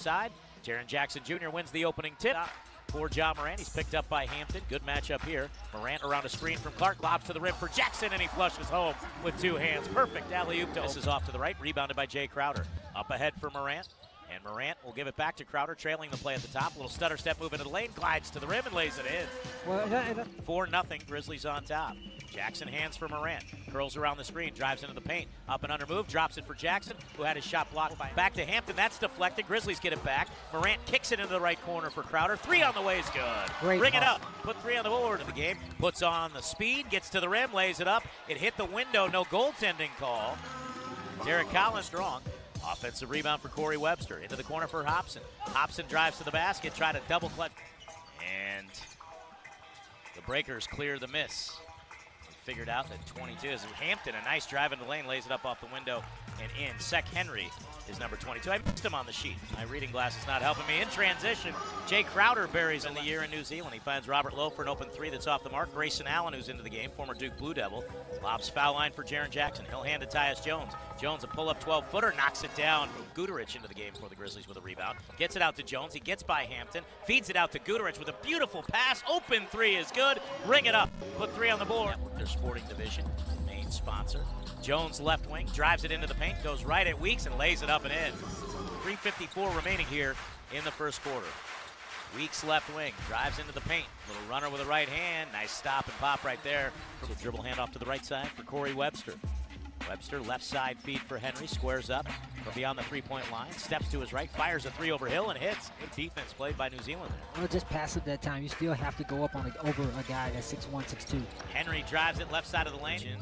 side. Jaren Jackson Jr. wins the opening tip. For Ja Morant, he's picked up by Hampton. Good matchup here. Morant around a screen from Clark, lobs to the rim for Jackson, and he flushes home with two hands. Perfect alley-oop. This is off to the right, rebounded by Jay Crowder. Up ahead for Morant, and Morant will give it back to Crowder, trailing the play at the top. A little stutter step move into the lane, glides to the rim and lays it in. 4-0, Grizzlies on top. Jackson hands for Morant, curls around the screen, drives into the paint, up and under move, drops it for Jackson, who had his shot blocked by back to Hampton. That's deflected. Grizzlies get it back. Morant kicks it into the right corner for Crowder. Three on the way is good. Bring it up. Put three on the board of the game. Puts on the speed, gets to the rim, lays it up. It hit the window. No goaltending call. Derek Collins strong. Offensive rebound for Corey Webster. Into the corner for Hobson. Hobson drives to the basket, try to double clutch. And the Breakers clear the miss. Figured out that 22 is Hampton. A nice drive in the lane, lays it up off the window and in. Sek Henry is number 22. I missed him on the sheet. My reading glass is not helping me. In transition, Jay Crowder buries in the year in New Zealand. He finds Robert Lowe for an open three that's off the mark. Grayson Allen, who's into the game, former Duke Blue Devil, lobs foul line for Jaren Jackson. He'll hand to Tyus Jones. Jones, a pull-up 12-footer, knocks it down. Guterich into the game for the Grizzlies with a rebound. Gets it out to Jones. He gets by Hampton. Feeds it out to Guterich with a beautiful pass. Open three is good. Ring it up. Put three on the board. Their sporting division, main sponsor. Jones left wing, drives it into the paint, goes right at Weeks and lays it up and in. 3:54 remaining here in the first quarter. Weeks left wing, drives into the paint. Little runner with a right hand. Nice stop and pop right there. So dribble handoff to the right side for Corey Webster. Webster, left side feed for Henry, squares up from beyond the three-point line, steps to his right, fires a three over Hill and hits. Good defense played by New Zealand there. Well, just passive that time. You still have to go up on over a guy that's 6'1", 6'2". Henry drives it left side of the lane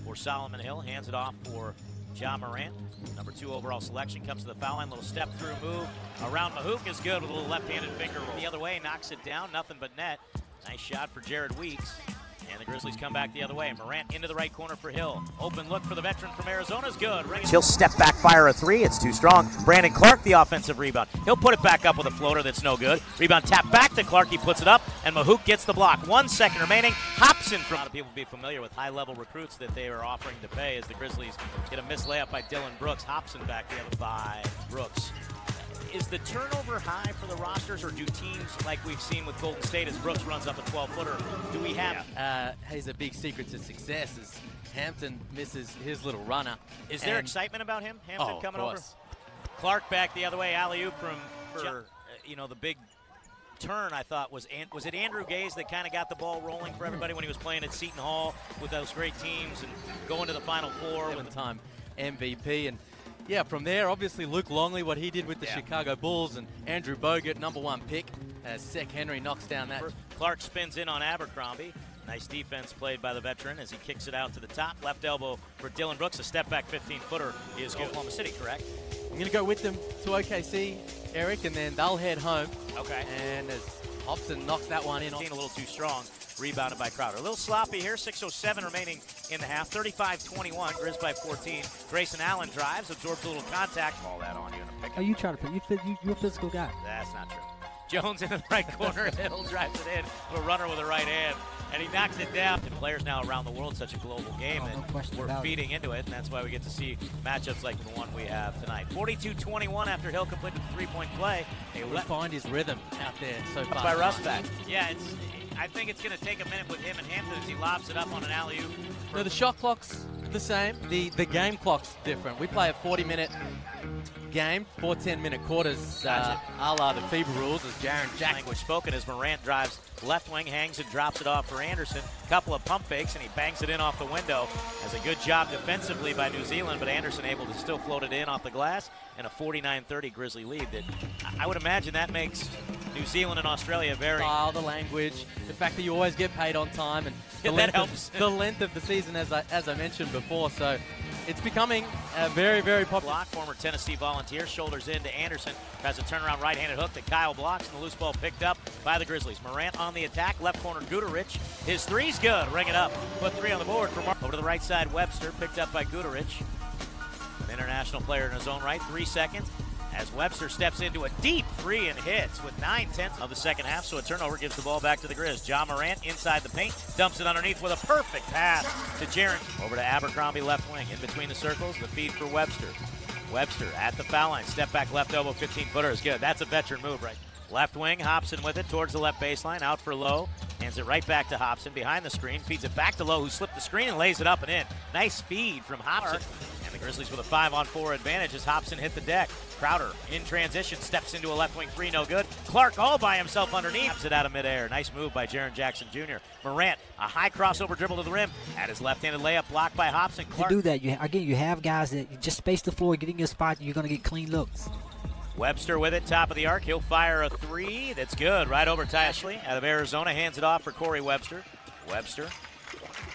for Solomon Hill, hands it off for Ja Morant. Number 2 overall selection, comes to the foul line, little step through move around Mahook is good with a little left-handed finger roll. The other way, knocks it down, nothing but net. Nice shot for Jared Weeks. And the Grizzlies come back the other way. Morant into the right corner for Hill. Open look for the veteran from Arizona is good. He'll step back, fire a three. It's too strong. Brandon Clark, the offensive rebound. He'll put it back up with a floater that's no good. Rebound tap back to Clark. He puts it up, and Mahook gets the block. 1 second remaining. Hobson. A lot of people will be familiar with high-level recruits that they are offering to pay as the Grizzlies get a missed layup by Dylan Brooks. Hobson back the other by Brooks. Is the turnover high for the rosters, or do teams like we've seen with Golden State as Brooks runs up a 12-footer, do we have? He's a big secret to success is Hampton misses his little runner. Is there excitement about him, Hampton coming over? Clark back the other way, alley-oop for the big turn, I thought, was it Andrew Gaze that kind of got the ball rolling for everybody when he was playing at Seton Hall with those great teams and going to the Final Four? Seven-time MVP. And yeah, from there, obviously Luke Longley, what he did with the Chicago Bulls, and Andrew Bogut, #1 pick, as Sek Henry knocks down that. Clark spins in on Abercrombie. Nice defense played by the veteran as he kicks it out to the top. Left elbow for Dylan Brooks. A step back 15-footer is Oklahoma City, correct? I'm going to go with them to OKC, Eric, and then they'll head home. Okay. And as Hobson knocks that one in. A little too strong. Rebounded by Crowder. A little sloppy here. 6:07 remaining in the half. 35-21. Grizz by 14. Grayson Allen drives, absorbs a little contact. All that on you in a pick. Oh, you try to put you're a physical guy. That's not true. Jones in the right corner. Hill drives it in to a runner with a right hand, and he knocks it down. And players now around the world, such a global game, that we're feeding into it, and that's why we get to see matchups like the one we have tonight. 42-21 after Hill completed the three-point play. He'll find his rhythm out there so far. By Rustak. Yeah, I think it's going to take a minute with him and Hampton as he lobs it up on an alley-oop. No, the shot clock's the same. The game clock's different. We play a 40-minute game, 4 10-minute quarters, a la the FIBA rules, as Jaren Jackson. Language spoken as Morant drives left wing, hangs and drops it off for Anderson. Couple of pump fakes, and he bangs it in off the window. Has a good job defensively by New Zealand, but Anderson able to still float it in off the glass, and a 49-30 Grizzly lead. That I would imagine that makes New Zealand and Australia very... The language, the fact that you always get paid on time, and that helps. The length of the season, as I mentioned before, so it's becoming a very, very popular. Block, former Tennessee Volunteer, shoulders in to Anderson, tries a turnaround right-handed hook that Kyle blocks, and the loose ball picked up by the Grizzlies. Morant on the attack, left corner Guterich. His three's good, ring it up. Put three on the board for Mark. Over to the right side, Webster, picked up by Guterich. An international player in his own right, 3 seconds. As Webster steps into a deep three and hits with 9/10 of the second half, so a turnover gives the ball back to the Grizz. Ja Morant inside the paint, dumps it underneath with a perfect pass to Jaren. Over to Abercrombie left wing, in between the circles, the feed for Webster. Webster at the foul line. Step back left elbow, 15-footer is good. That's a veteran move, right? Left wing, Hobson with it towards the left baseline, out for Lowe. Hands it right back to Hobson behind the screen, feeds it back to Lowe, who slipped the screen and lays it up and in. Nice feed from Hobson. And the Grizzlies with a 5-on-4 advantage as Hobson hit the deck. Crowder in transition, steps into a left wing three, no good. Clark all by himself underneath. Taps it out of midair. Nice move by Jaren Jackson Jr. Morant, a high crossover dribble to the rim. At his left-handed layup, blocked by Hobson. Clark. To do that, you have guys that you just space the floor, get in your spot, and you're going to get clean looks. Webster with it, top of the arc. He'll fire a three. That's good. Right over Ashley out of Arizona. Hands it off for Corey Webster. Webster,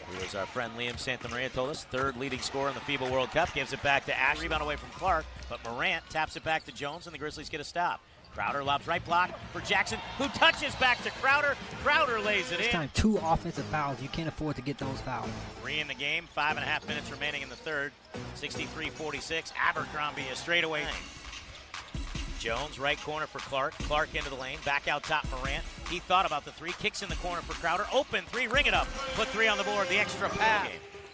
who is our friend Liam Santamaria told us, third leading scorer in the FIBA World Cup, gives it back to Ashley. Rebound away from Clark, but Morant taps it back to Jones, and the Grizzlies get a stop. Crowder lobs right block for Jackson, who touches back to Crowder. Crowder lays it in. This time, 2 offensive fouls. You can't afford to get those fouls. 3 in the game, 5.5 minutes remaining in the third. 63-46. Abercrombie a straightaway. Jones, right corner for Clark. Clark into the lane, back out top Morant. He thought about the three, kicks in the corner for Crowder. Open three, ring it up. Put 3 on the board, the extra pass.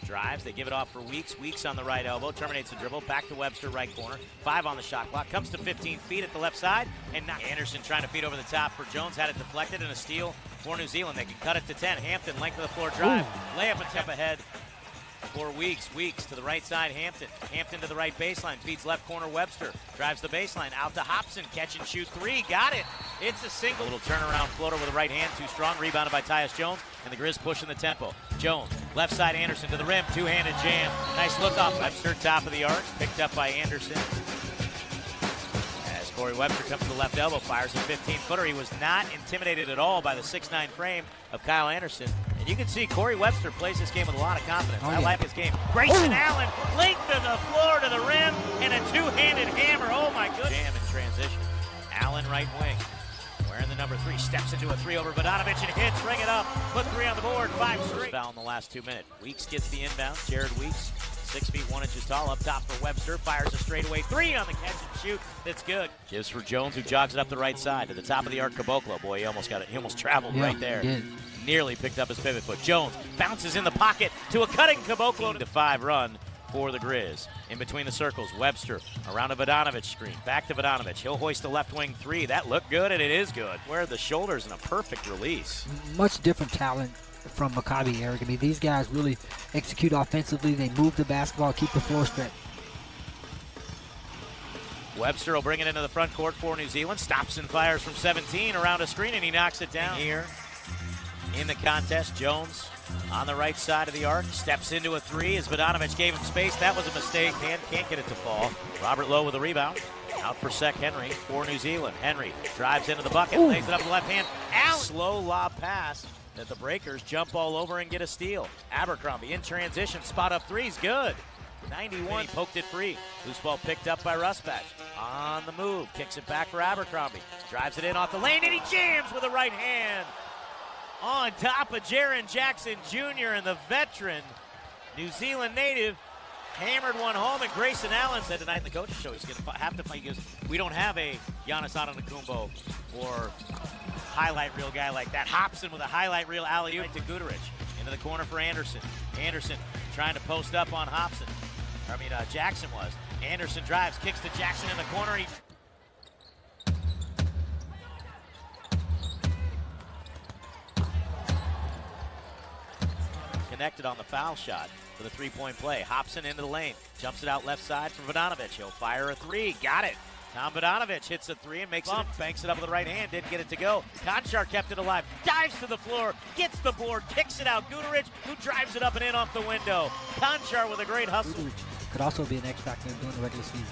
Drives, they give it off for Weeks. Weeks on the right elbow, terminates the dribble. Back to Webster, right corner. 5 on the shot clock, comes to 15 feet at the left side. And now Anderson trying to feed over the top for Jones. Had it deflected and a steal for New Zealand. They can cut it to 10. Hampton, length of the floor drive. Layup a tip ahead for Weeks. Weeks to the right side, Hampton. Hampton to the right baseline, feeds left corner Webster. Drives the baseline, out to Hobson. Catch and shoot 3, got it. It's a single. Little turnaround floater with the right hand, too strong. Rebounded by Tyus Jones, and the Grizz pushing the tempo. Jones, left side Anderson to the rim, two-handed jam. Nice look off Webster, top of the arc. Picked up by Anderson. As Corey Webster comes to the left elbow, fires a 15-footer. He was not intimidated at all by the 6'9" frame of Kyle Anderson. And you can see Corey Webster plays this game with a lot of confidence. I like his game. Grayson Allen, length of the floor to the rim, and a two-handed hammer. Oh my goodness. Jam in transition. Allen right wing. Wearing the number 3, steps into a 3 over Bogdanovic and hits, ring it up, put 3 on the board, 5 straight. Foul in the last 2 minutes. Weeks gets the inbound. Jared Weeks, 6 feet 1 inches tall, up top for Webster, fires a straightaway 3 on the catch and shoot. That's good. Gives for Jones, who jogs it up the right side to the top of the arc. Caboclo, boy, he almost got it. He almost traveled right there. He did. Nearly picked up his pivot foot. Jones bounces in the pocket to a cutting Caboclo to 5 run for the Grizz. In between the circles, Webster around a Bogdanovic screen. Back to Bogdanovic. He'll hoist the left wing 3. That looked good, and it is good. Where the shoulders and a perfect release. Much different talent from Maccabi, Eric. I mean, these guys really execute offensively. They move the basketball, keep the floor stretched. Webster will bring it into the front court for New Zealand. Stops and fires from 17 around a screen, and he knocks it down. Here in the contest, Jones on the right side of the arc, steps into a 3 as Bogdanovic gave him space. That was a mistake. Can't get it to fall. Robert Lowe with a rebound. Out for Sek Henry for New Zealand. Henry drives into the bucket, lays it up with the left hand. Allen. Slow lob pass that the Breakers jump all over and get a steal. Abercrombie in transition, spot up 3's good. 91, he poked it free. Loose ball picked up by Rusbach. On the move, kicks it back for Abercrombie. Drives it in off the lane, and he jams with the right hand. On top of Jaren Jackson Jr. and the veteran New Zealand native hammered one home, and Grayson Allen said tonight in the coach's show he's going to have to fight. He goes, we don't have a Giannis Antetokounmpo or highlight reel guy like that. Hobson with a highlight reel alley-oop to Guterich. Into the corner for Anderson. Anderson trying to post up on Hobson. Jackson was. Anderson drives, kicks to Jackson in the corner. He connected on the foul shot for the three-point play. Hobson into the lane, jumps it out left side for Bogdanovic. He'll fire a 3, got it. Tom Bogdanovic hits a 3 and makes it, banks it up with the right hand, didn't get it to go. Konchar kept it alive, dives to the floor, gets the board, kicks it out. Guterich, who drives it up and in off the window. Konchar with a great hustle. Guterich could also be an X factor during the regular season.